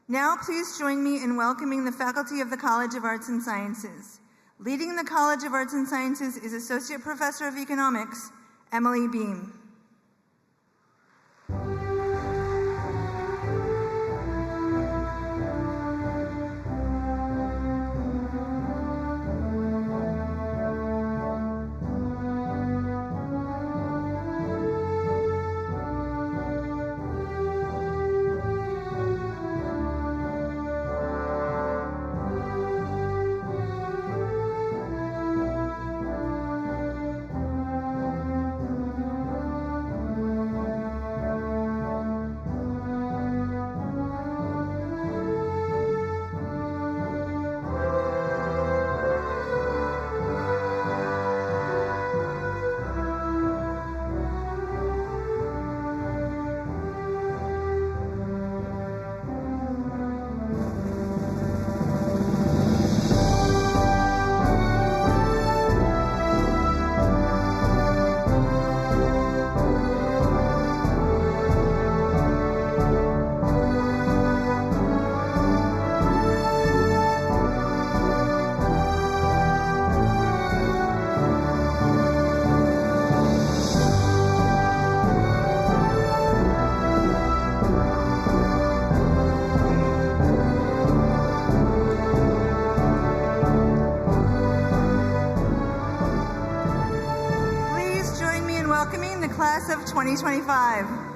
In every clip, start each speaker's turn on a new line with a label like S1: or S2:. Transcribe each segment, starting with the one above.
S1: Now please join me in welcoming the faculty of the College of Arts and Sciences. Leading the College of Arts and Sciences is Associate Professor of Economics, Emily Beam. Class of 2025.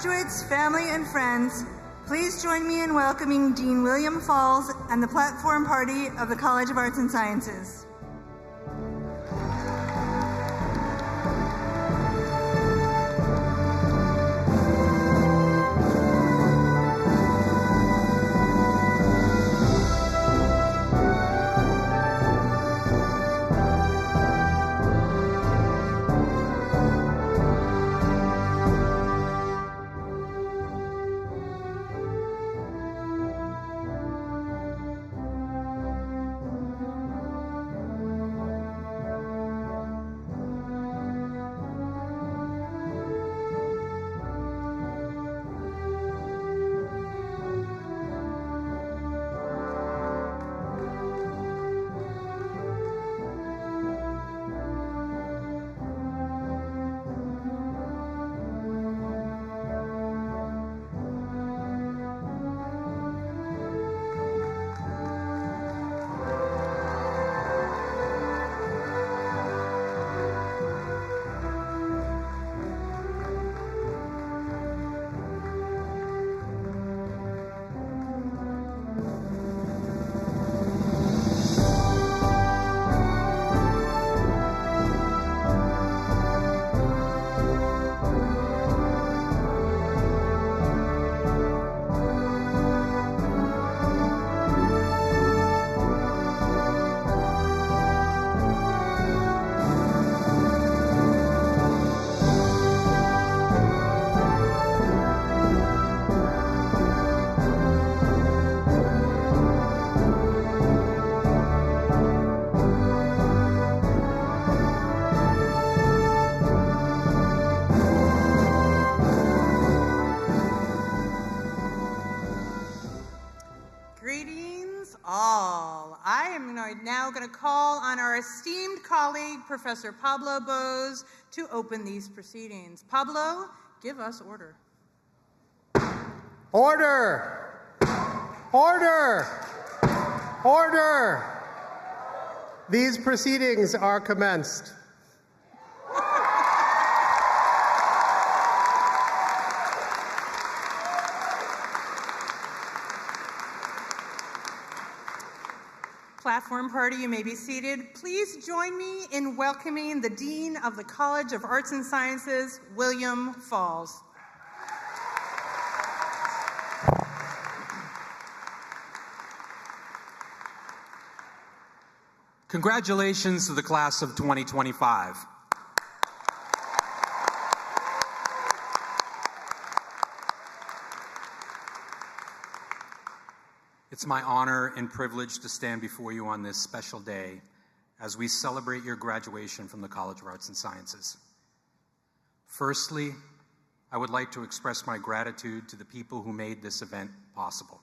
S1: Graduates, family, and friends, please join me in welcoming Dean William Falls and the platform party of the College of Arts and Sciences.
S2: Now going to call on our esteemed colleague, Professor Pablo Bose, to open these proceedings. Pablo, give us order.
S3: Order! Order! Order! These proceedings are commenced.
S2: Platform party, you may be seated. Please join me in welcoming the Dean of the College of Arts and Sciences, William Falls.
S4: Congratulations to the class of 2025. It's my honor and privilege to stand before you on this special day as we celebrate your graduation from the College of Arts and Sciences. Firstly, I would like to express my gratitude to the people who made this event possible.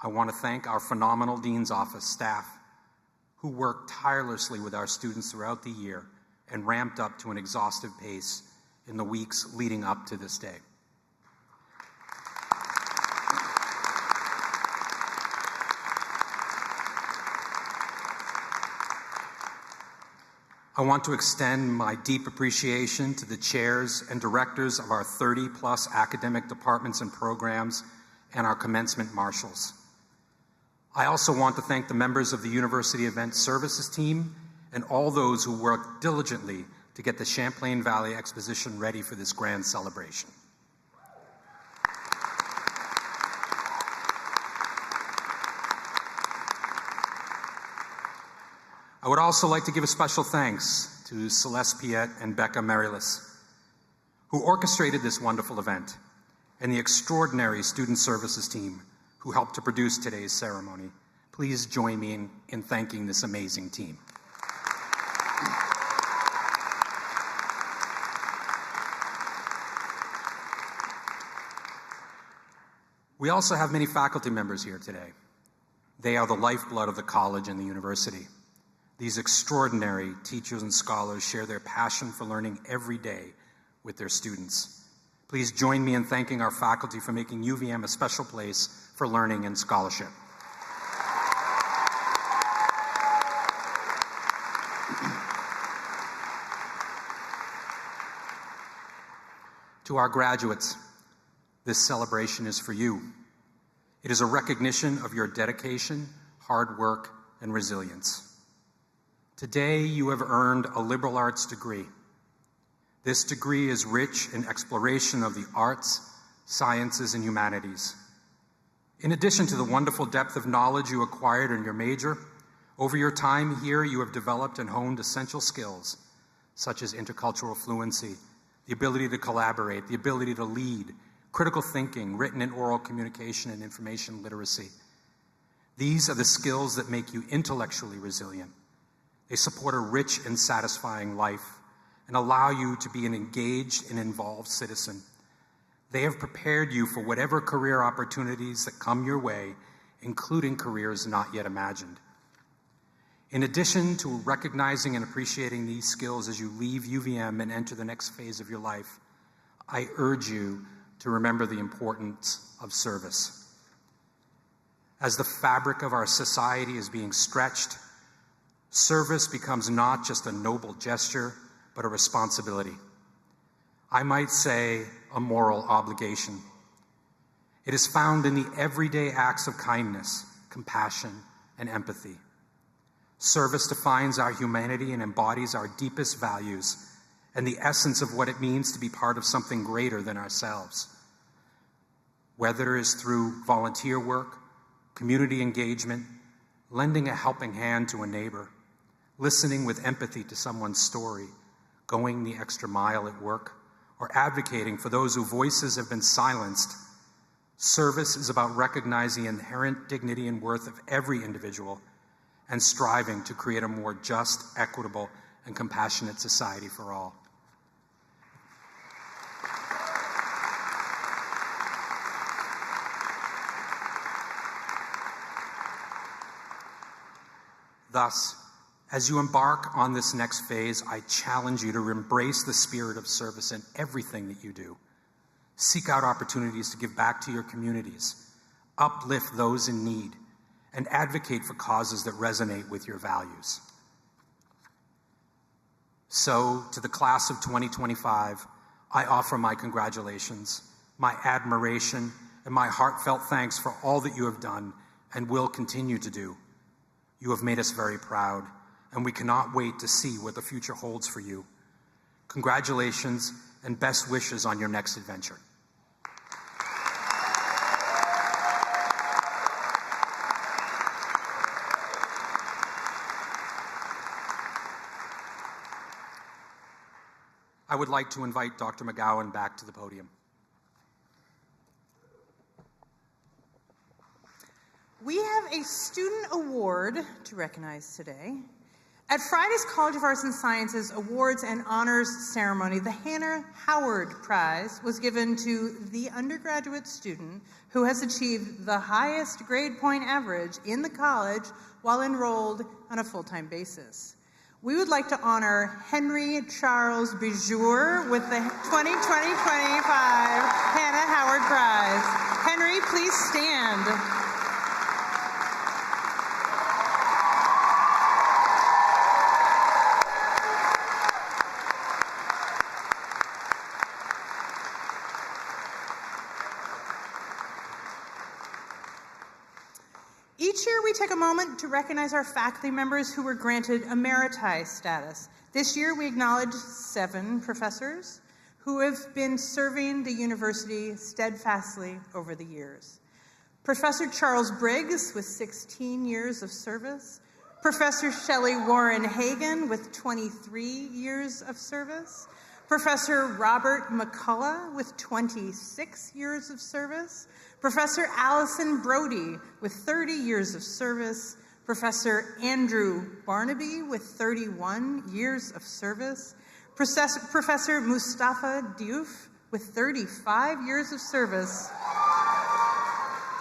S4: I want to thank our phenomenal Dean's Office staff who worked tirelessly with our students throughout the year and ramped up to an exhaustive pace in the weeks leading up to this day. I want to extend my deep appreciation to the chairs and directors of our 30-plus academic departments and programs and our commencement marshals. I also want to thank the members of the University Event Services team and all those who worked diligently to get the Champlain Valley Exposition ready for this grand celebration. I would also like to give a special thanks to Celeste Piet and Becca Marilis, who orchestrated this wonderful event, and the extraordinary Student Services team who helped to produce today's ceremony. Please join me in thanking this amazing team. We also have many faculty members here today. They are the lifeblood of the college and the university. These extraordinary teachers and scholars share their passion for learning every day with their students. Please join me in thanking our faculty for making UVM a special place for learning and scholarship. To our graduates, this celebration is for you. It is a recognition of your dedication, hard work, and resilience. Today, you have earned a liberal arts degree. This degree is rich in exploration of the arts, sciences, and humanities. In addition to the wonderful depth of knowledge you acquired in your major, over your time here, you have developed and honed essential skills, such as intercultural fluency, the ability to collaborate, the ability to lead, critical thinking, written and oral communication, and information literacy. These are the skills that make you intellectually resilient. They support a rich and satisfying life and allow you to be an engaged and involved citizen. They have prepared you for whatever career opportunities that come your way, including careers not yet imagined. In addition to recognizing and appreciating these skills as you leave UVM and enter the next phase of your life, I urge you to remember the importance of service. As the fabric of our society is being stretched, service becomes not just a noble gesture, but a responsibility. I might say a moral obligation. It is found in the everyday acts of kindness, compassion, and empathy. Service defines our humanity and embodies our deepest values and the essence of what it means to be part of something greater than ourselves. Whether it is through volunteer work, community engagement, lending a helping hand to a neighbor, listening with empathy to someone's story, going the extra mile at work, or advocating for those whose voices have been silenced, service is about recognizing the inherent dignity and worth of every individual and striving to create a more just, equitable, and compassionate society for all. Thus, as you embark on this next phase, I challenge you to embrace the spirit of service in everything that you do. Seek out opportunities to give back to your communities, uplift those in need, and advocate for causes that resonate with your values. So, to the class of 2025, I offer my congratulations, my admiration, and my heartfelt thanks for all that you have done and will continue to do. You have made us very proud, and we cannot wait to see what the future holds for you. Congratulations and best wishes on your next adventure. I would like to invite Dr. McGowan back to the podium.
S2: We have a student award to recognize today. At Friday's College of Arts and Sciences Awards and Honors Ceremony, the Hannah Howard Prize was given to the undergraduate student who has achieved the highest grade point average in the college while enrolled on a full-time basis. We would like to honor Henry Charles Bijour with the 2020-25 Hannah Howard Prize. Henry, please stand. Each year, we take a moment to recognize our faculty members who were granted emeriti status. This year, we acknowledge 7 professors who have been serving the university steadfastly over the years. Professor Charles Briggs with 16 years of service, Professor Shelley Warren Hagan with 23 years of service, Professor Robert McCullough with 26 years of service, Professor Allison Brody with 30 years of service, Professor Andrew Barnaby with 31 years of service, Professor Mustafa Diouf with 35 years of service,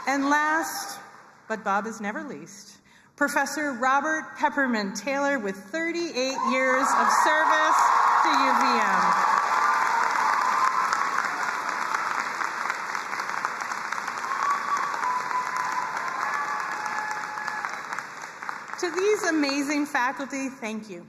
S2: and last, but Bob is never least, Professor Robert Peppermint Taylor with 38 years of service to UVM. To these amazing faculty, thank you.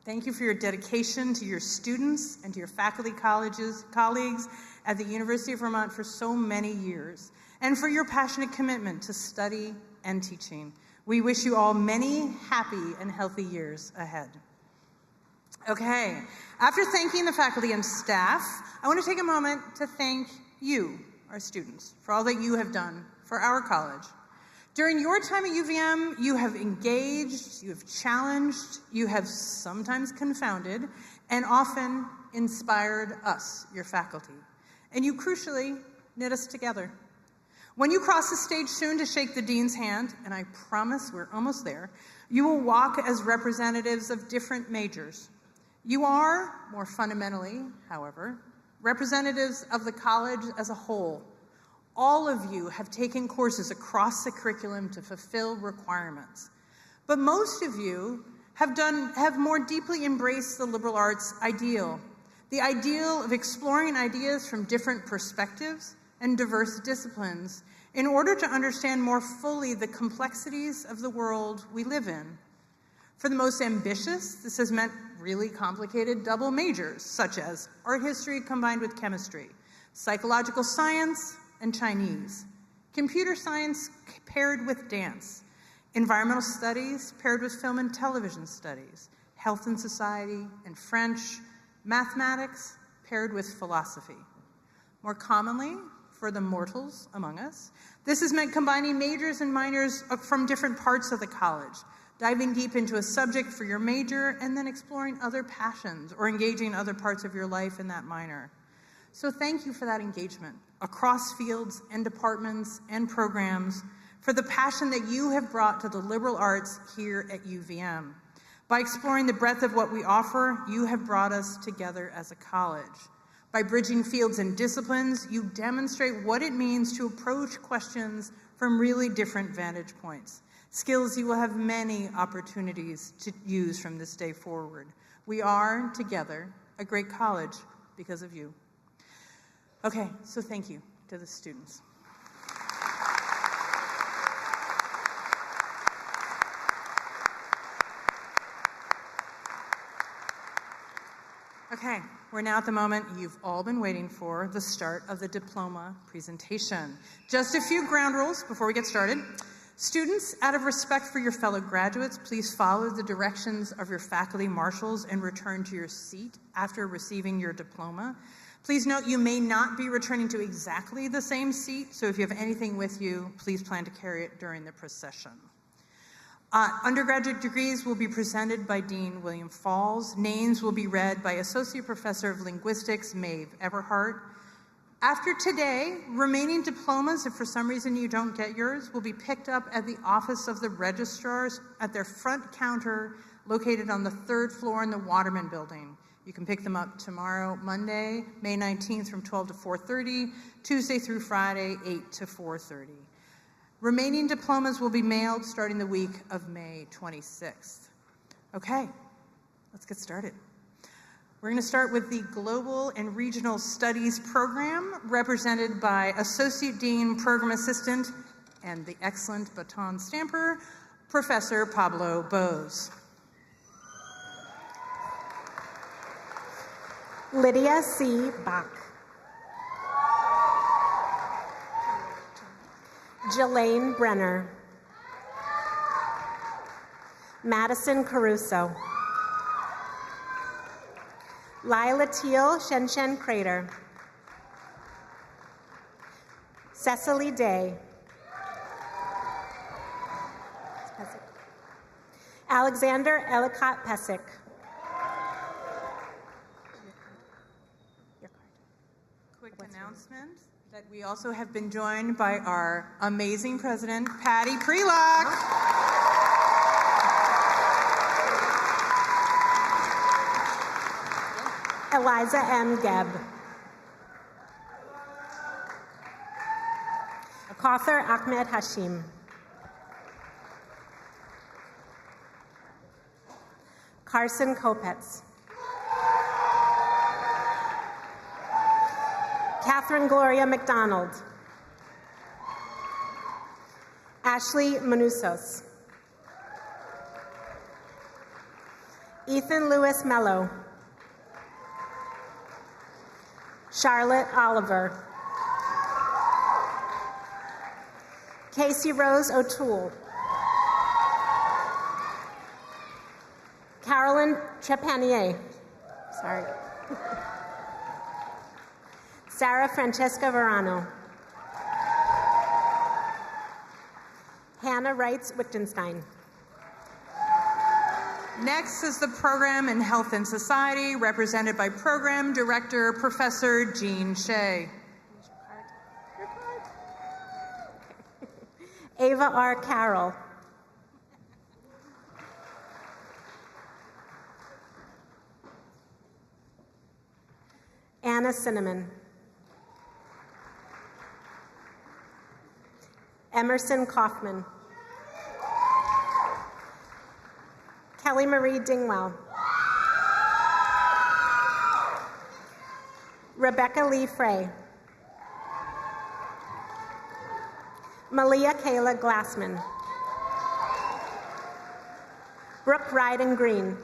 S2: Thank you for your dedication to your students and to your faculty colleagues at the University of Vermont for so many years, and for your passionate commitment to study and teaching. We wish you all many happy and healthy years ahead. Okay, after thanking the faculty and staff, I want to take a moment to thank you, our students, for all that you have done for our college. During your time at UVM, you have engaged, you have challenged, you have sometimes confounded, and often inspired us, your faculty. And you crucially knit us together. When you cross the stage soon to shake the dean's hand, and I promise we're almost there, you will walk as representatives of different majors. You are, more fundamentally, however, representatives of the college as a whole. All of you have taken courses across the curriculum to fulfill requirements. But most of you have more deeply embraced the liberal arts ideal, the ideal of exploring ideas from different perspectives and diverse disciplines in order to understand more fully the complexities of the world we live in. For the most ambitious, this has meant really complicated double majors, such as art history combined with chemistry, psychological science and Chinese, computer science paired with dance, environmental studies paired with film and television studies, health and society and French, mathematics paired with philosophy. More commonly, for the mortals among us, this has meant combining majors and minors from different parts of the college, diving deep into a subject for your major and then exploring other passions or engaging other parts of your life in that minor. So thank you for that engagement across fields and departments and programs, for the passion that you have brought to the liberal arts here at UVM. By exploring the breadth of what we offer, you have brought us together as a college. By bridging fields and disciplines, you demonstrate what it means to approach questions from really different vantage points, skills you will have many opportunities to use from this day forward. We are, together, a great college because of you. Okay, so thank you to the students. Okay, we're now at the moment you've all been waiting for, the start of the diploma presentation. Just a few ground rules before we get started. Students, out of respect for your fellow graduates, please follow the directions of your faculty marshals and return to your seat after receiving your diploma. Please note you may not be returning to exactly the same seat, so if you have anything with you, please plan to carry it during the procession. Undergraduate degrees will be presented by Dean William Falls. Names will be read by Associate Professor of Linguistics, Maeve Everhart. After today, remaining diplomas, if for some reason you don't get yours, will be picked up at the office of the registrars at their front counter located on the 3rd floor in the Waterman Building. You can pick them up tomorrow, Monday, May 19th from 12 to 4:30, Tuesday through Friday, 8 to 4:30. Remaining diplomas will be mailed starting the week of May 26th. Okay, let's get started. We're going to start with the Global and Regional Studies program, represented by Associate Dean, Program Assistant, and the excellent baton stamper, Professor Pablo Bose.
S5: Lydia C. Bach. Jelaine Brenner. Madison Caruso. Lila Teal Shenshen Crater. Cecily Day. Alexander Ellicott Pesic.
S2: Quick announcement that we also have been joined by our amazing president, Patty Prelock.
S5: Eliza M. Gebb. Kauthar Ahmed Hashim. Carson Kopetz. Catherine Gloria McDonald. Ashley Manusos. Ethan Lewis Mello. Charlotte Oliver. Casey Rose O'Toole. Carolyn Trepanier. Sorry. Sarah Francesca Verano. Hannah Wrights Wittgenstein.
S2: Next is the Program in Health and Society, represented by Program Director Professor Jean Shea.
S5: Ava R. Carroll. Anna Cinnamon. Emerson Kaufman. Kelly Marie Dingwell. Rebecca Lee Frey. Malia Kayla Glassman. Brooke Ryden Green.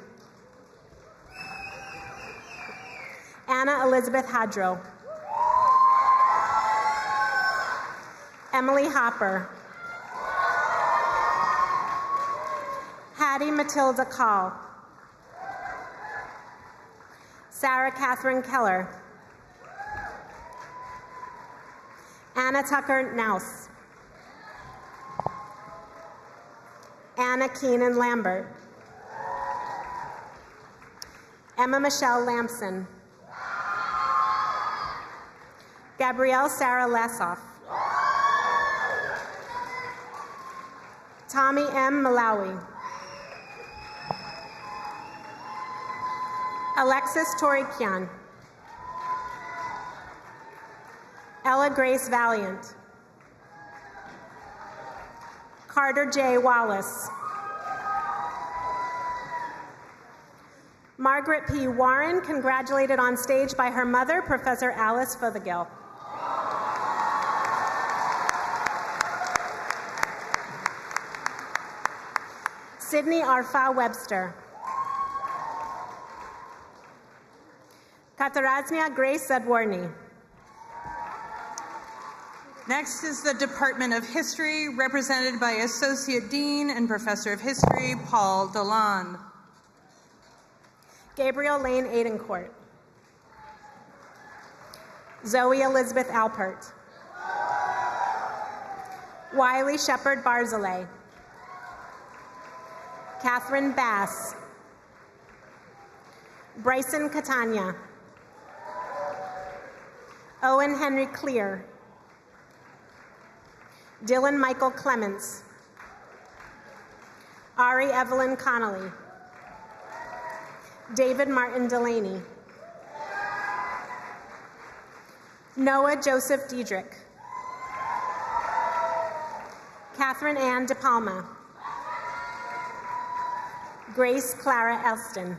S5: Anna Elizabeth Hadro. Emily Hopper. Hattie Matilda Call. Sarah Catherine Keller. Anna Tucker Naus. Anna Keenan Lambert. Emma Michelle Lampson. Gabrielle Sarah Lassoff. Tommy M. Malawi. Alexis Torikian. Ella Grace Valiant. Carter J. Wallace. Margaret P. Warren, congratulated on stage by her mother, Professor Alice Fothergill. Sydney Arfa Webster. Kataraznia Grace Zadworny.
S2: Next is the Department of History, represented by Associate Dean and Professor of History, Paul Delan.
S5: Gabriel Lane Aidencourt. Zoe Elizabeth Alpert. Wiley Shepard Barzilay. Catherine Bass. Bryson Catania. Owen Henry Clear. Dylan Michael Clements. Ari Evelyn Connolly. David Martin Delaney. Noah Joseph Diedrich. Catherine Ann De Palma. Grace Clara Elston.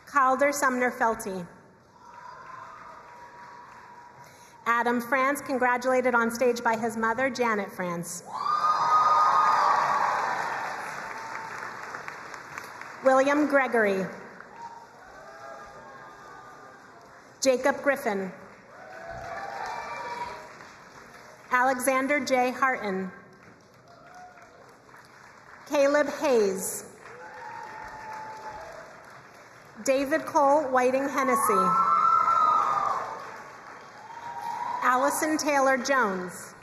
S5: Calder Sumner Felty. Adam France, congratulated on stage by his mother, Janet France. William Gregory. Jacob Griffin. Alexander J. Harton. Caleb Hayes. David Cole Whiting Hennessy. Allison Taylor Jones.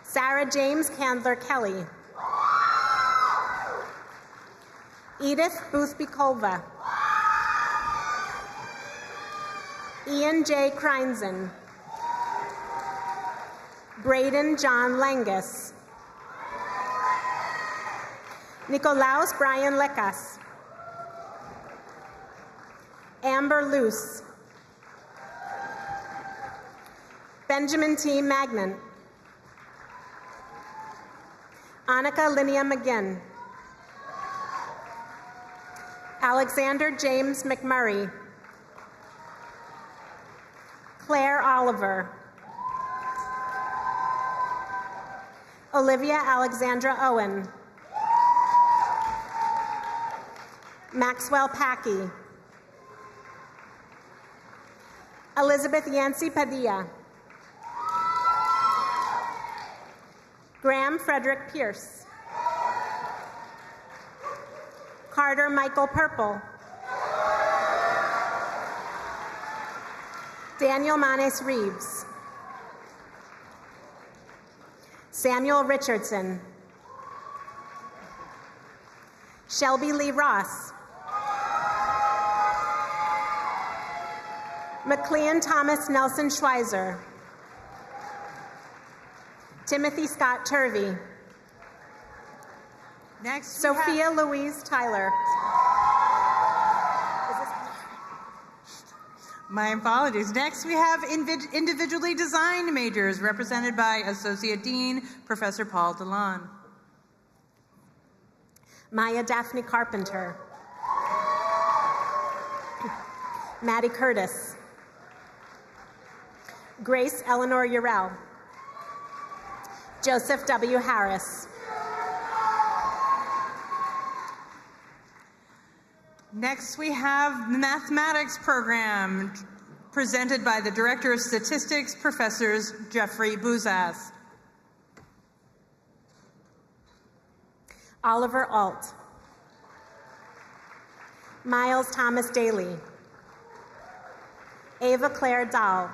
S5: Sarah James Candler Kelly. Edith Boothby-Colva. Ian J. Kreinzen. Braden John Langus. Nicolaus Brian Lecas. Amber Luce. Benjamin T. Magnan. Annika Linnea McGinn. Alexander James McMurray. Claire Oliver. Olivia Alexandra Owen. Maxwell Packey. Elizabeth Yancey Padilla. Graham Frederick Pierce. Carter Michael Purple. Daniel Manes Reeves. Samuel Richardson. Shelby Lee Ross. McLean Thomas Nelson Schweizer. Timothy Scott Turvey.
S2: Next,
S5: Sophia Louise Tyler.
S2: my apologies. Next, we have individually designed majors represented by Associate Dean, Professor Paul DeLon.
S5: Maya Daphne Carpenter. Maddie Curtis. Grace Eleanor Urell. Joseph W. Harris.
S2: Next, we have the mathematics program presented by the Director of Statistics, Professors Jeffrey Buzas.
S5: Oliver Alt. Miles Thomas Daly. Ava Claire Dahl.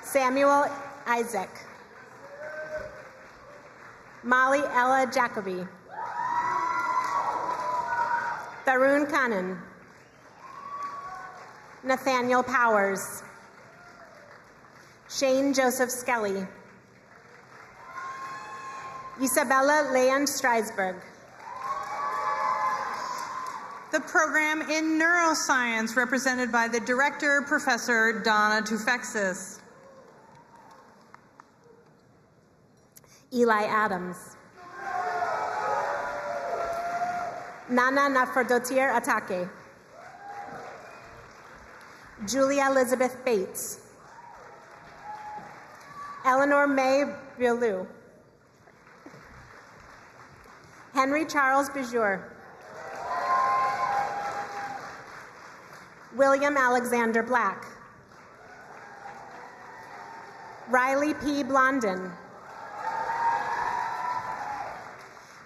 S5: Samuel Isaac. Molly Ella Jacoby. Tharun Kanan. Nathaniel Powers. Shane Joseph Skelly. Isabella Leand Streisberg.
S2: The program in neuroscience represented by the Director, Professor Donna Tufexis.
S5: Eli Adams. Nana Nafardotir Atake. Julia Elizabeth Bates. Eleanor May Bialou. Henry Charles Bijou. William Alexander Black. Riley P. Blondin.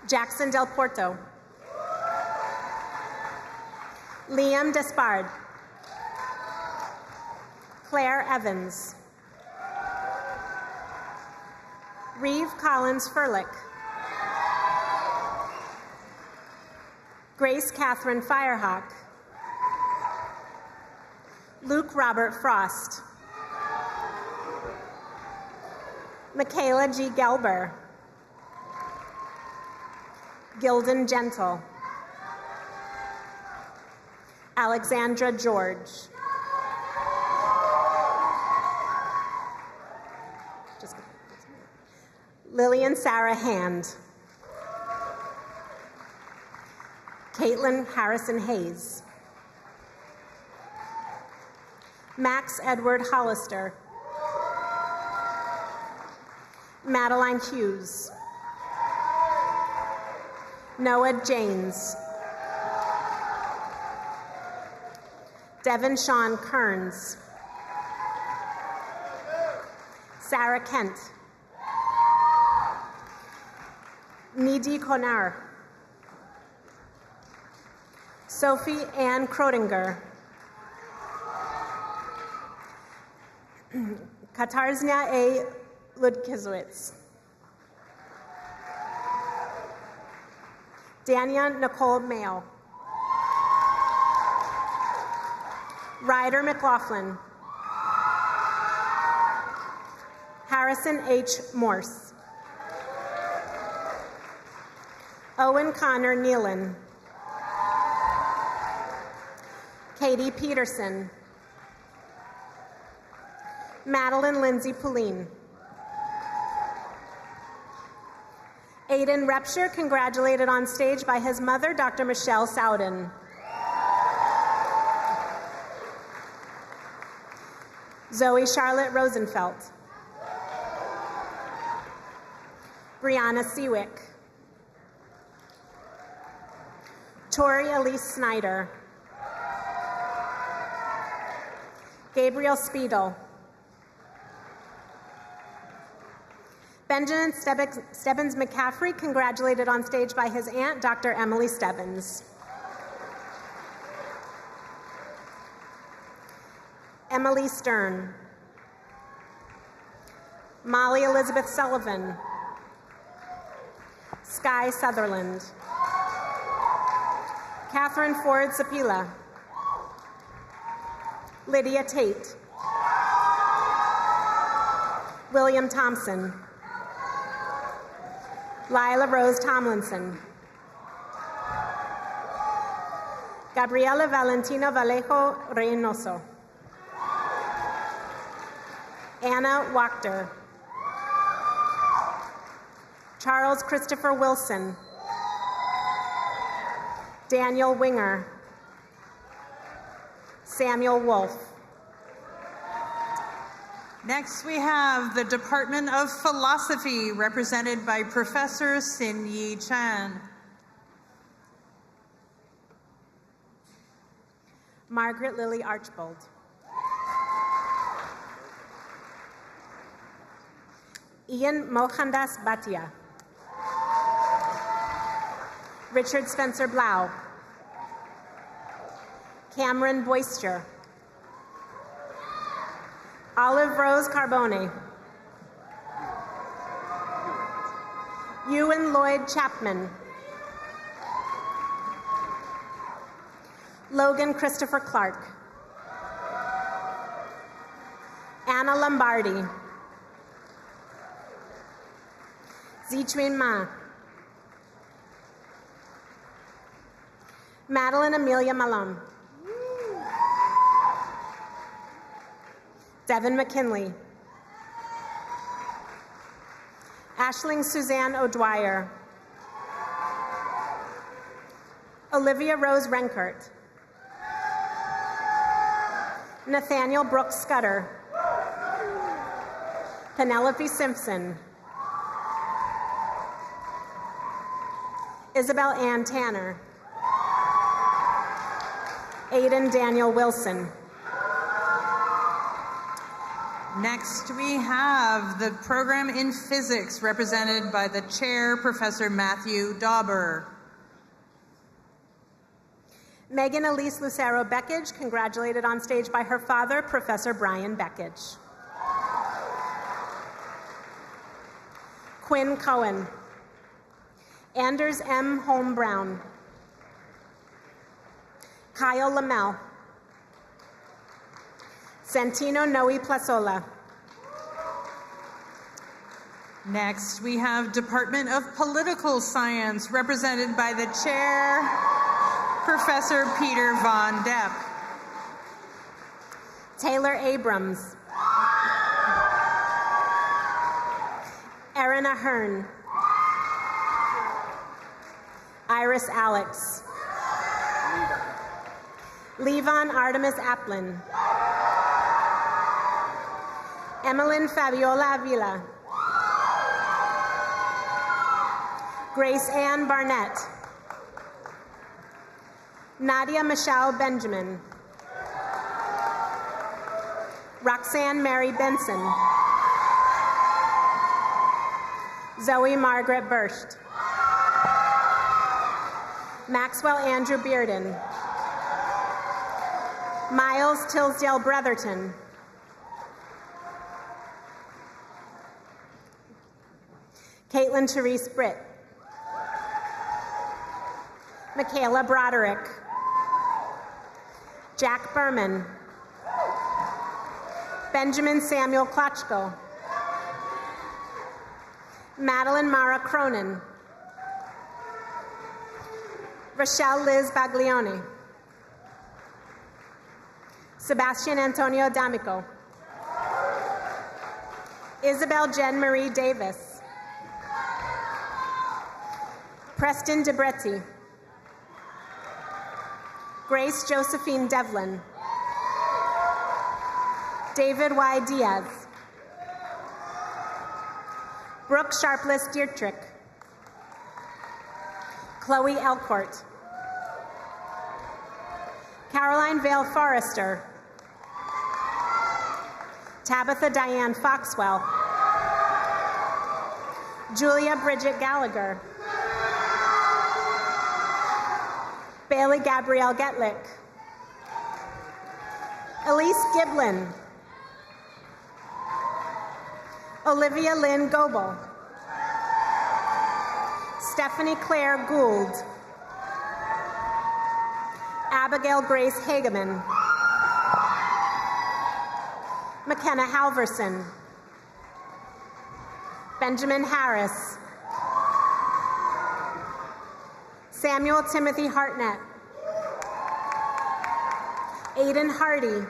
S5: Jackson Del Porto. Liam Despard. Claire Evans. Reeve Collins Furlick. Grace Catherine Firehawk. Luke Robert Frost. Michaela G. Gelber. Gilden Gentle. Alexandra George. Lillian Sarah Hand. Caitlin Harrison Hayes. Max Edward Hollister. Madeline Hughes. Noah Janes. Devin Sean Kearns. Sarah Kent. Nidhi Konar. Sophie Ann Krotinger. Katarznia A. Ludkiewicz. Dania Nicole Mayo. Ryder McLaughlin. Harrison H. Morse. Owen Connor Nealon. Katie Peterson. Madeline Lindsay Pauline. Aiden Repsher, congratulated on stage by his mother, Dr. Michelle Sowden. Zoe Charlotte Rosenfeld. Brianna Seawick. Tori Elise Snyder. Gabriel Spiedel. Benjamin Stebbins McCaffrey, congratulated on stage by his aunt, Dr. Emily Stebbins. Emily Stern. Molly Elizabeth Sullivan. Sky Sutherland. Catherine Ford Sapila. Lydia Tate. William Thompson. Lila Rose Tomlinson. Gabriela Valentina Vallejo Reynoso. Anna Wachter. Charles Christopher Wilson. Daniel Winger. Samuel Wolf.
S2: Next, we have the Department of Philosophy, represented by Professor Sin Yi Chan.
S5: Margaret Lily Archbold. Ian Mohandas Bhatia. Richard Spencer Blau. Cameron Boyster. Olive Rose Carbone. Ewan Lloyd Chapman. Logan Christopher Clark. Anna Lombardi. Zichuin Ma. Madeline Amelia Malone. Devin McKinley. Ashling Suzanne O'Dwyer. Olivia Rose Renkert. Nathaniel Brooks Scudder. Penelope Simpson. Isabel Ann Tanner. Aiden Daniel Wilson.
S2: Next, we have the program in physics, represented by the chair, Professor Matthew Dauber.
S5: Megan Elise Lucero Beckage, congratulated on stage by her father, Professor Brian Beckage. Quinn Cohen. Anders M. Holm Brown. Kyle Lamel. Santino Noe Plasola.
S2: Next, we have Department of Political Science, represented by the chair, Professor Peter Von Depp.
S5: Taylor Abrams. Erin Ahern. Iris Alex. Levon Artemis Applin. Emmeline Fabiola Avila. Grace Ann Barnett. Nadia Michelle Benjamin. Roxanne Mary Benson. Zoe Margaret Burst. Maxwell Andrew Bearden. Miles Tilsdale Brotherton. Caitlin Therese Britt. Michaela Broderick. Jack Berman. Benjamin Samuel Klotchko. Madeline Mara Cronin. Rochelle Liz Baglioni. Sebastian Antonio D'Amico. Isabel Jen Marie Davis. Preston DeBretti. Grace Josephine Devlin. David Y. Diaz. Brooke Sharpless Dietrich. Chloe Elcourt. Caroline Vale Forrester. Tabitha Diane Foxwell. Julia Bridget Gallagher. Bailey Gabrielle Getlick. Elise Giblin. Olivia Lynn Goebel. Stephanie Claire Gould. Abigail Grace Hageman. McKenna Halverson. Benjamin Harris. Samuel Timothy Hartnett. Aiden Hardy.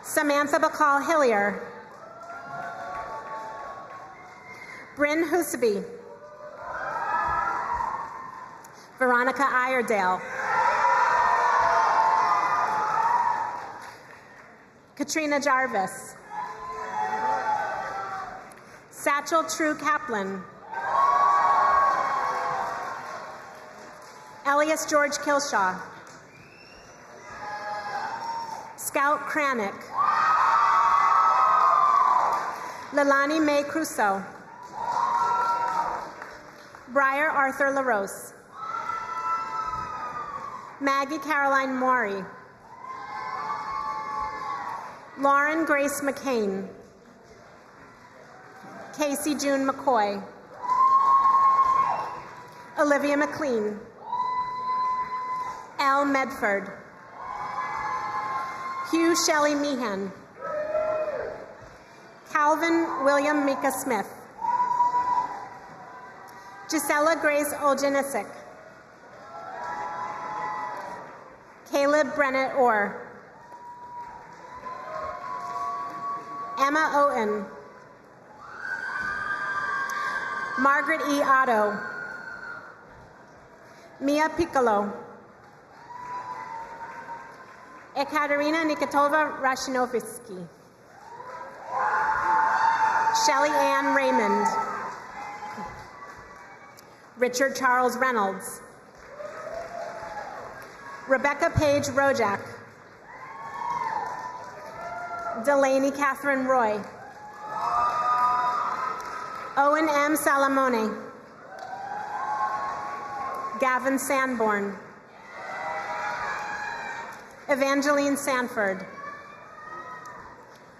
S5: Samantha Bacall Hillier. Bryn Huseby. Veronica Iredale. Katrina Jarvis. Satchel True Kaplan. Elias George Kilshaw. Scout Kranick. Lilani Mae Crusoe. Briar Arthur LaRose. Maggie Caroline Maury. Lauren Grace McCain. Casey June McCoy. Olivia McLean. Elle Medford. Hugh Shelley Meehan. Calvin William Mika Smith. Gisela Grace Oljanisic. Caleb Brennett Orr. Emma Owen. Margaret E. Otto. Mia Piccolo. Ekaterina Nikitova Rashinovsky. Shelley Ann Raymond. Richard Charles Reynolds. Rebecca Page Rojak. Delaney Catherine Roy. Owen M. Salamone. Gavin Sanborn. Evangeline Sanford.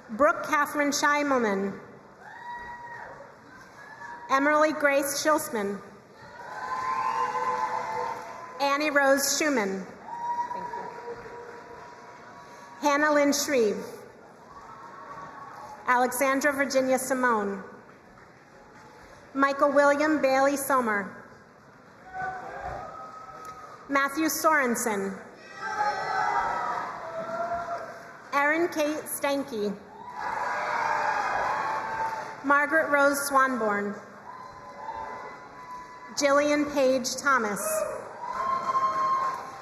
S5: Brooke Catherine Scheimelman. Emily Grace Schilsman. Annie Rose Schumann. Thank you. Hannah Lynn Shreve. Alexandra Virginia Simone. Michael William Bailey Sommer. Matthew Sorensen. Erin Kate Stanky. Margaret Rose Swanborn. Jillian Page Thomas.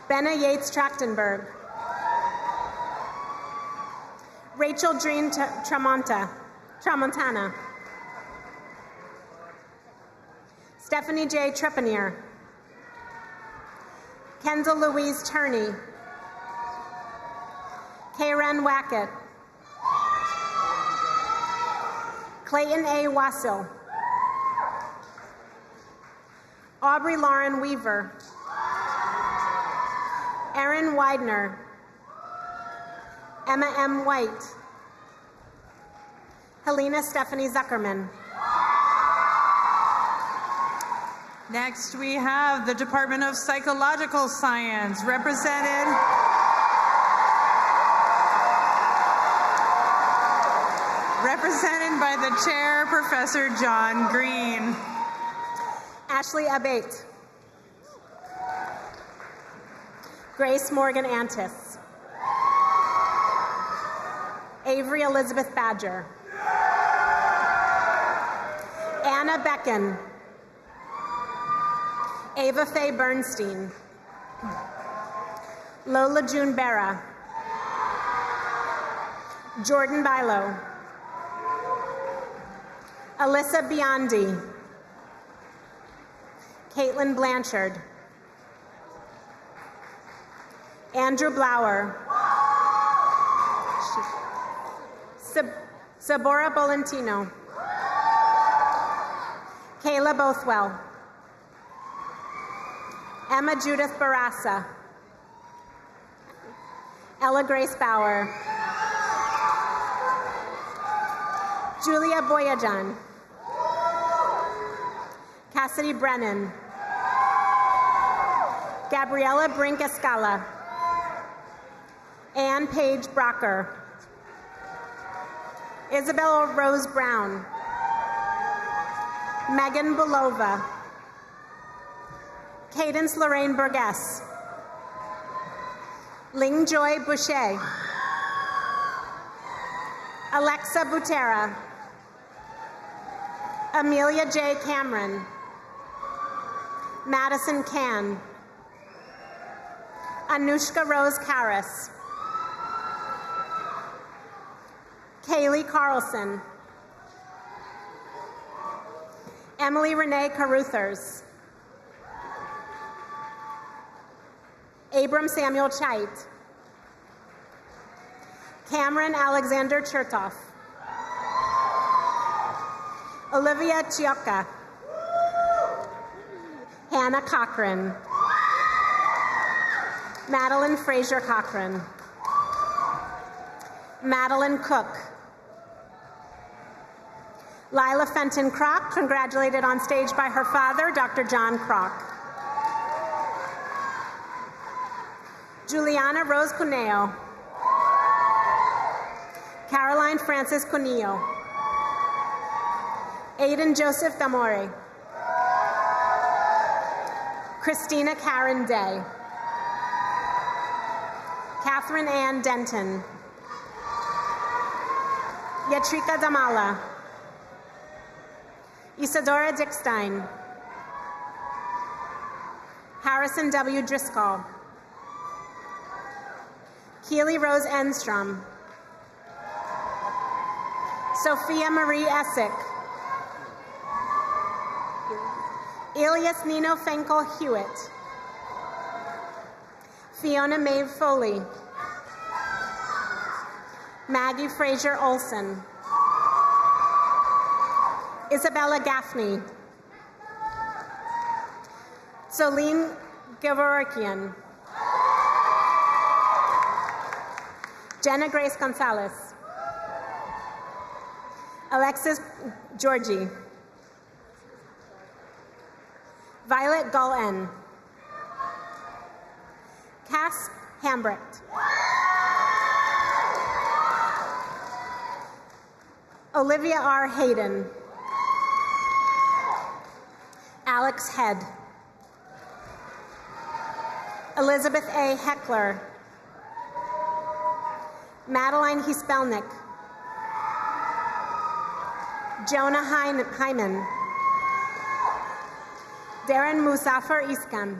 S5: Benna Yates Trachtenberg. Rachel Dream Tramontana. Stephanie J. Trepanier. Kendall Louise Turney. Karen Wackett. Clayton A. Wassil. Aubrey Lauren Weaver. Erin Widener. Emma M. White. Helena Stephanie Zuckerman.
S2: Next, we have the Department of Psychological Science, represented by the chair, Professor John Green.
S5: Ashley Abate. Grace Morgan Antis. Avery Elizabeth Badger. Anna Becken. Ava Faye Bernstein. Lola June Berra. Jordan Bilo. Alyssa Biondi. Caitlin Blanchard. Andrew Blower. Sabora Bolentino. Kayla Bothwell. Emma Judith Barassa. Ella Grace Bauer. Julia Boyajan. Cassidy Brennan. Gabriella Brink Escala. Ann Page Brocker. Isabel Rose Brown. Megan Belova. Cadence Lorraine Burgess. Ling Joy Boucher. Alexa Butera. Amelia J. Cameron. Madison Can. Anushka Rose Karras. Kaylee Carlson. Emily Renee Caruthers. Abram Samuel Chait. Cameron Alexander Chertoff. Olivia Chiocca. Hannah Cochran. Madeline Fraser Cochran. Madeline Cook. Lila Fenton Kroc, congratulated on stage by her father, Dr. John Kroc. Juliana Rose Cuneo. Caroline Francis Cunillo. Aiden Joseph Damore. Christina Karen Day. Catherine Ann Denton. Yatrika Damala. Isadora Dickstein. Harrison W. Driscoll. Keely Rose Enstrom. Sophia Marie Essick. Elias Nino Fenkel Hewitt. Fiona Maeve Foley. Maggie Fraser Olson. Isabella Gaffney. Solene Gavorikian. Jenna Grace Gonzalez. Alexis Georgie. Violet Gullen. Cass Hambrecht. Olivia R. Hayden. Alex Head. Elizabeth A. Heckler. Madeline Hispelnick. Jonah Hyman. Darren Musafir Iskan.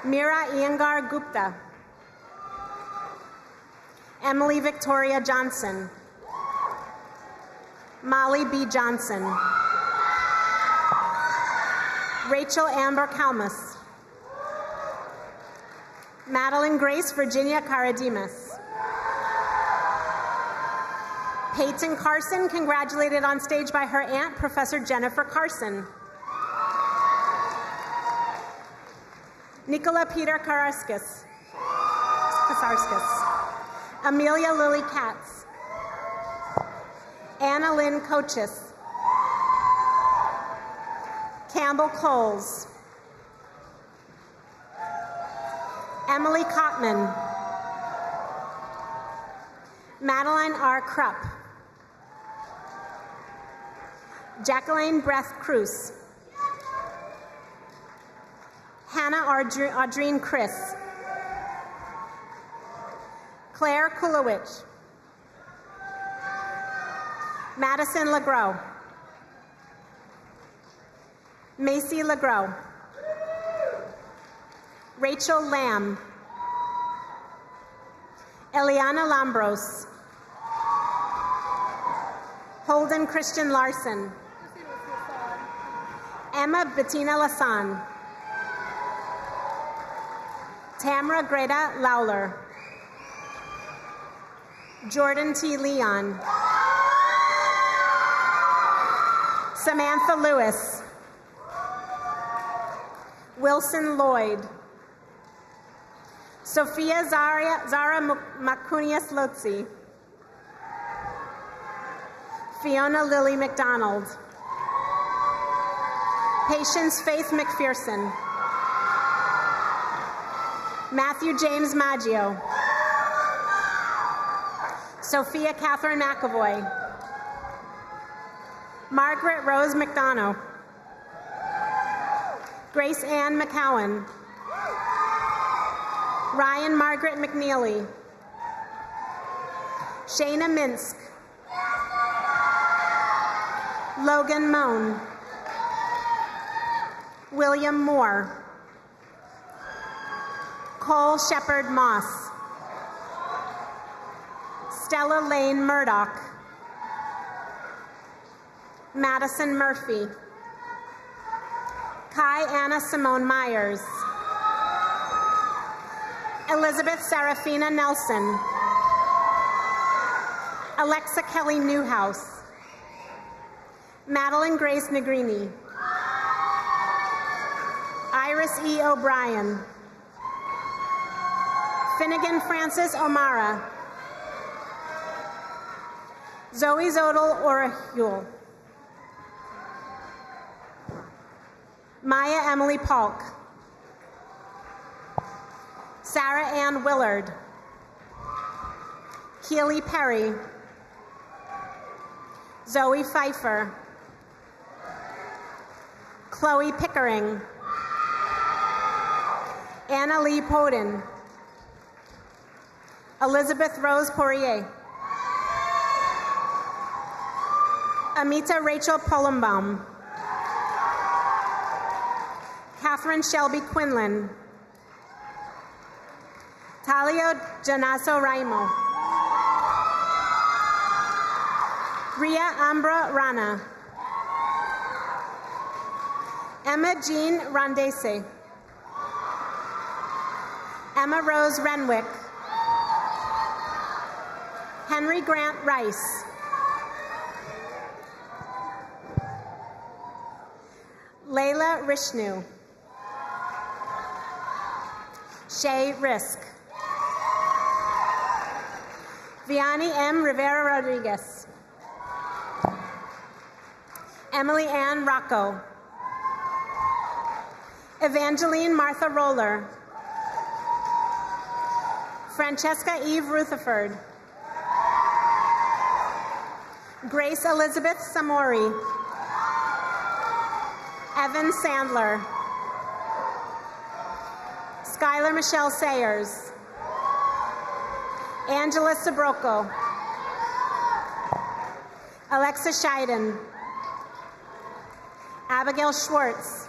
S5: Mira Iyengar Gupta. Emily Victoria Johnson. Molly B. Johnson. Rachel Amber Kalmus. Madeline Grace Virginia Karadimas. Peyton Carson, congratulated on stage by her aunt, Professor Jennifer Carson. Nicola Peter Kararskis. Amelia Lily Katz. Anna Lynn Coaches. Campbell Coles. Emily Cotman. Madeline R. Krupp. Jacqueline Breath Cruz. Hannah Audrine Chris. Claire Kulowich. Madison LeGros. Macy LeGros. Rachel Lamb. Eliana Lambros. Holden Christian Larson. Emma Bettina Lassan. Tamara Greta Lawler. Jordan T. Leon. Samantha Lewis. Wilson Lloyd. Sophia Zara Macunias Lotzi. Fiona Lily McDonald. Patience Faith McPherson. Matthew James Maggio. Sophia Catherine McAvoy. Margaret Rose McDonough. Grace Ann McCowan. Ryan Margaret McNeely. Shayna Minsk. Logan Moan. William Moore. Cole Shepard Moss. Stella Lane Murdoch. Madison Murphy. Kai Anna Simone Myers. Elizabeth Serafina Nelson. Alexa Kelly Newhouse. Madeline Grace Negrini. Iris E. O'Brien. Finnegan Francis O'Mara. Zoe Zodel Orahul. Maya Emily Polk. Sarah Ann Willard. Keely Perry. Zoe Pfeiffer. Chloe Pickering. Anna Lee Poden. Elizabeth Rose Poirier. Amita Rachel Pollenbaum. Catherine Shelby Quinlan. Talio Janaso Raimo. Ria Ambra Rana. Emma Jean Rondese. Emma Rose Renwick. Henry Grant Rice. Layla Rishnu. Shay Risk. Vianney M. Rivera Rodriguez. Emily Ann Rocco. Evangeline Martha Roller. Francesca Eve Rutherford. Grace Elizabeth Samori. Evan Sandler. Skylar Michelle Sayers. Angela Sabrocco. Alexa Scheiden. Abigail Schwartz.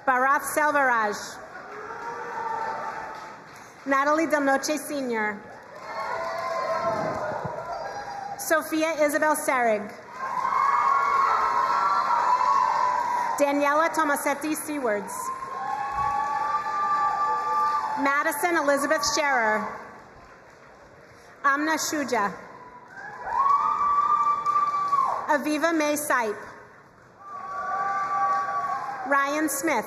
S5: Barath Selvaraj. Natalie Del Noche Sr. Sophia Isabel Serig. Daniela Tomasetti Seawards. Madison Elizabeth Scherer. Amna Shuja. Aviva May Sipe. Ryan Smith.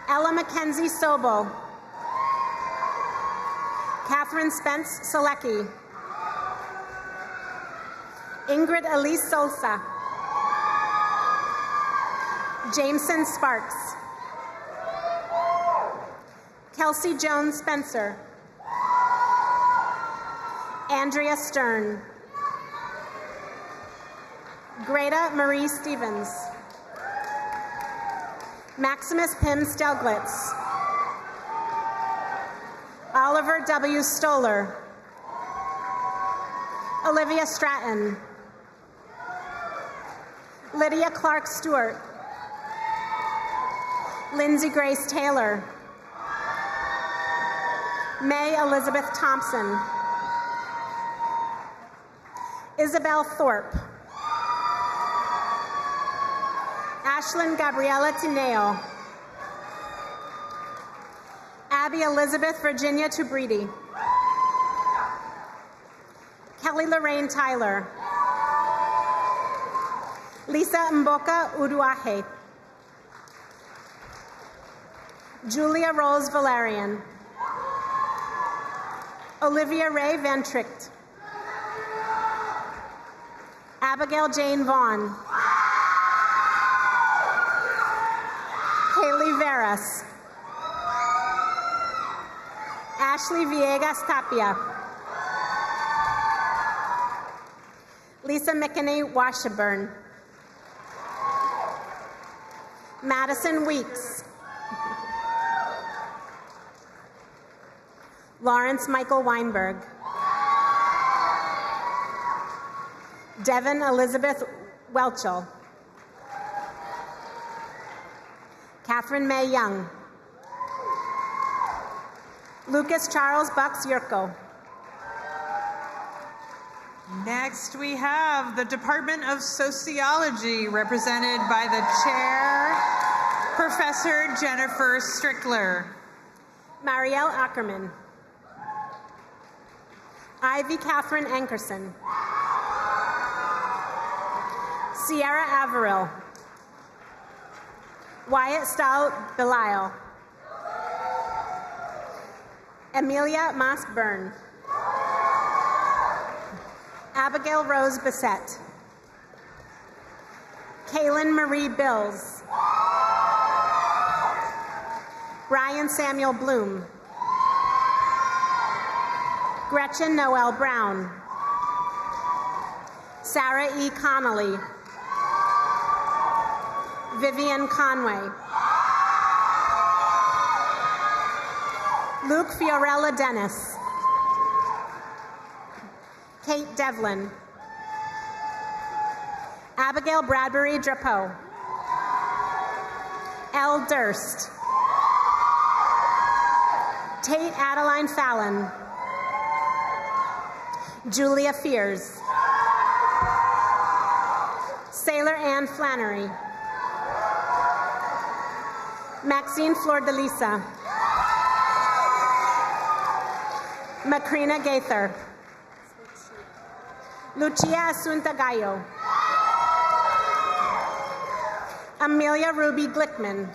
S5: Ella Mackenzie Sobo. Catherine Spence Selecki. Ingrid Elise Solsa. Jameson Sparks. Kelsey Jones Spencer. Andrea Stern. Greta Marie Stevens. Maximus Pim Stelglitz. Oliver W. Stoller. Olivia Stratton. Lydia Clark Stewart. Lindsay Grace Taylor. May Elizabeth Thompson. Isabel Thorpe. Ashlyn Gabriela Tineo. Abby Elizabeth Virginia Tubridi. Kelly Lorraine Tyler. Lisa Mboka Uduaje. Julia Rose Valerian. Olivia Ray Van Tricht. Abigail Jane Vaughn. Haley Veras. Ashley Villegas Tapia. Lisa McKinney Washburn. Madison Weeks. Lawrence Michael Weinberg. Devin Elizabeth Welchel. Catherine May Young. Lucas Charles Bucks Yurko.
S2: Next, we have the Department of Sociology, represented by the chair, Professor Jennifer Strickler.
S5: Marielle Ackerman. Ivy Catherine Ankerson. Sierra Averill. Wyatt Stahl Belial. Amelia Moss Byrne. Abigail Rose Bissett. Kaylin Marie Bills. Brian Samuel Bloom. Gretchen Noel Brown. Sarah E. Connolly. Vivian Conway. Luke Fiorella Dennis. Kate Devlin. Abigail Bradbury Drapeau. Elle Durst. Tate Adeline Fallon. Julia Fears. Sailor Ann Flannery. Maxine Flor-de-Lisa. Macrina Gaither. Lucia Asunta Gallo. Amelia Ruby Glickman.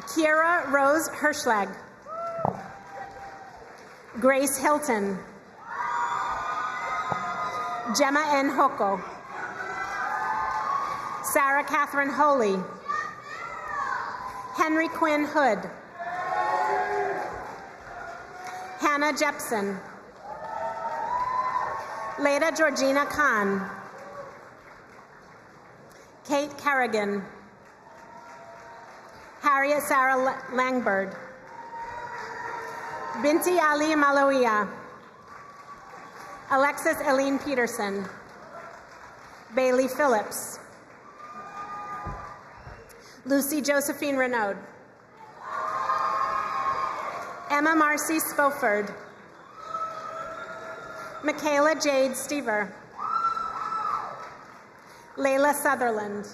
S5: Kiera Rose Hirschlag. Grace Hilton. Gemma N. Hoko. Sarah Catherine Holy. Henry Quinn Hood. Hannah Jepson. Leda Georgina Khan. Kate Kerrigan. Harriet Sarah Langbird. Binti Ali Malawiya. Alexis Eileen Peterson. Bailey Phillips. Lucy Josephine Renaud. Emma Marcy Spoford. Michaela Jade Stever. Layla Sutherland.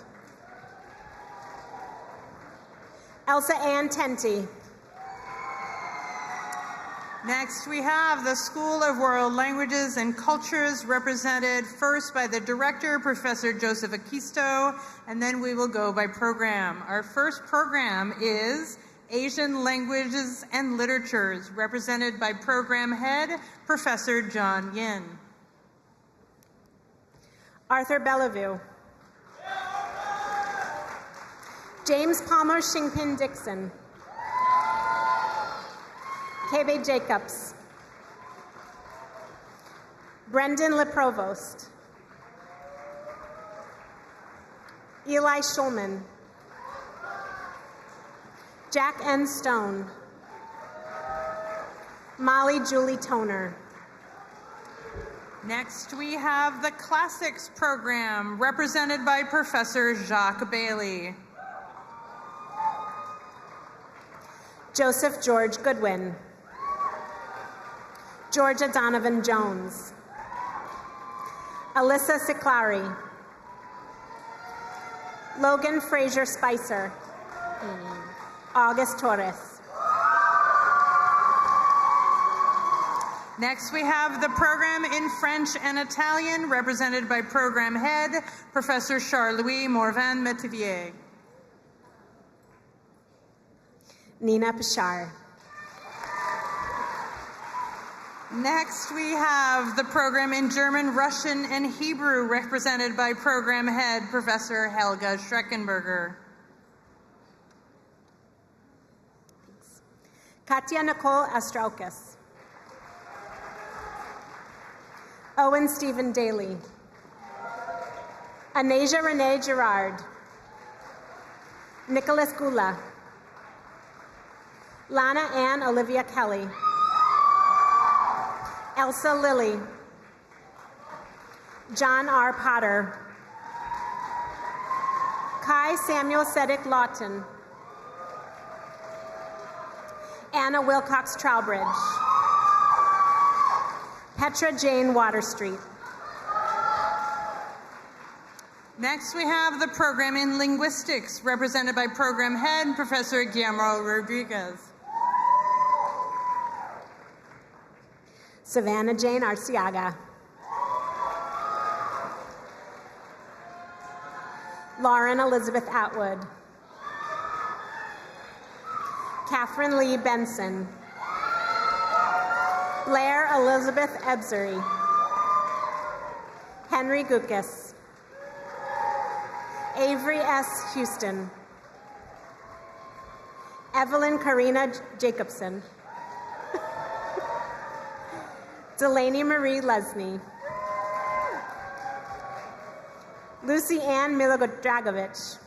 S5: Elsa Ann Tenty.
S2: Next, we have the School of World Languages and Cultures, represented first by the director, Professor Joseph Akisto, and then we will go by program. Our first program is Asian Languages and Literatures, represented by program head, Professor John Yin.
S5: Arthur Bellevue. James Palmer Shingpin Dixon. Kebe Jacobs. Brendan LeProvost. Eli Schulman. Jack N. Stone. Molly Julie Toner.
S2: Next, we have the Classics program, represented by Professor Jacques Bailey.
S5: Joseph George Goodwin. Georgia Donovan Jones. Alyssa Siklari. Logan Fraser Spicer. August Torres.
S2: Next, we have the program in French and Italian, represented by program head, Professor Charles-Louis Morvan-Metivier.
S5: Nina Pichard.
S2: Next, we have the program in German, Russian, and Hebrew, represented by program head, Professor Helga Schreckenberger.
S5: Katya Nicole Astraukis. Owen Stephen Daly. Anasia Renee Girard. Nicholas Gula. Lana Ann Olivia Kelly. Elsa Lilly. John R. Potter. Kai Samuel Sedek Lawton. Anna Wilcox Trowbridge. Petra Jane Waterstreet.
S2: Next, we have the program in linguistics, represented by program head, Professor Guillermo Rodriguez.
S5: Savannah Jane Arciaga. Lauren Elizabeth Atwood. Catherine Lee Benson. Blair Elizabeth Ebsery. Henry Gukas. Avery S. Houston. Evelyn Karina Jacobson. Delaney Marie Lesney. Lucy Ann Milodragovich.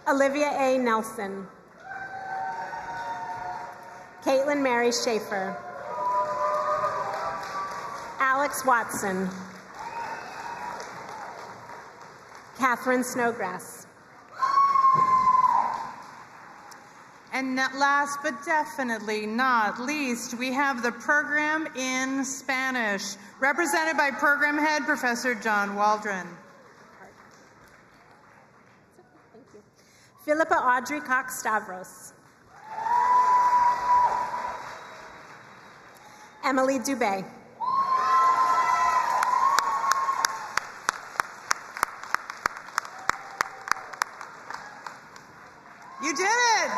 S5: Olivia A. Nelson. Caitlin Mary Schaefer. Alex Watson. Catherine Snowgrass.
S2: And last but definitely not least, we have the program in Spanish, represented by program head, Professor John Waldron.
S5: Thank you. Philippa Audrey Cox Stavros. Emily Dubé.
S2: You did it!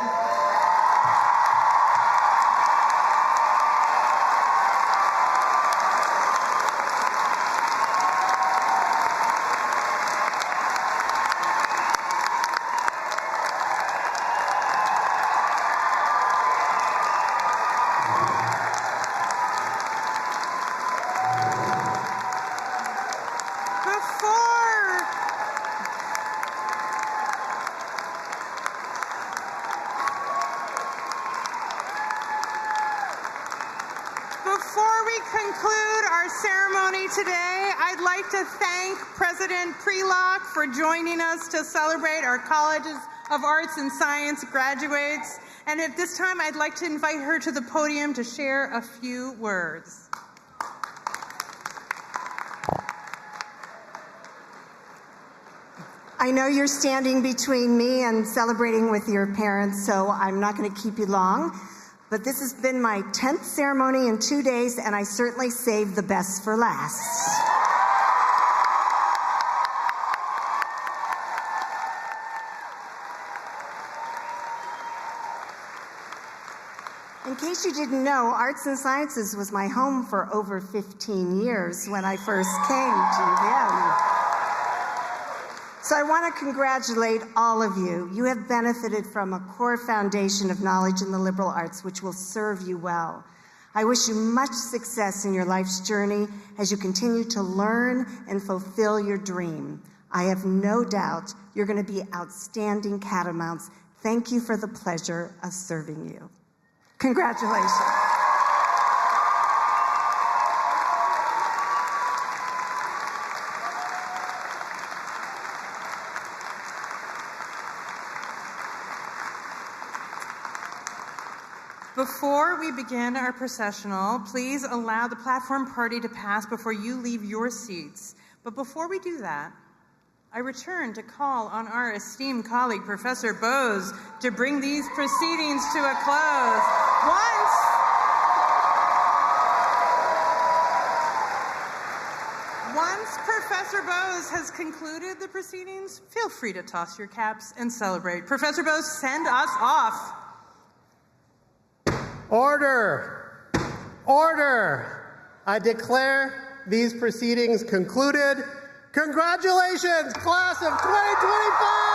S2: Before we conclude our ceremony today, I'd like to thank President Prelock for joining us to celebrate our Colleges of Arts and Science graduates. And at this time, I'd like to invite her to the podium to share a few words.
S6: I know you're standing between me and celebrating with your parents, so I'm not going to keep you long. But this has been my 10th ceremony in 2 days, and I certainly saved the best for last. In case you didn't know, Arts and Sciences was my home for over 15 years when I first came to UVM. So I want to congratulate all of you. You have benefited from a core foundation of knowledge in the liberal arts, which will serve you well. I wish you much success in your life's journey as you continue to learn and fulfill your dream. I have no doubt you're going to be outstanding catamounts. Thank you for the pleasure of serving you. Congratulations.
S2: Before we begin our processional, please allow the platform party to pass before you leave your seats. But before we do that, I return to call on our esteemed colleague, Professor Bose, to bring these proceedings to a close. Once Professor Bose has concluded the proceedings, feel free to toss your caps and celebrate. Professor Bose, send us off.
S3: Order! Order! I declare these proceedings concluded. Congratulations, class of 2025!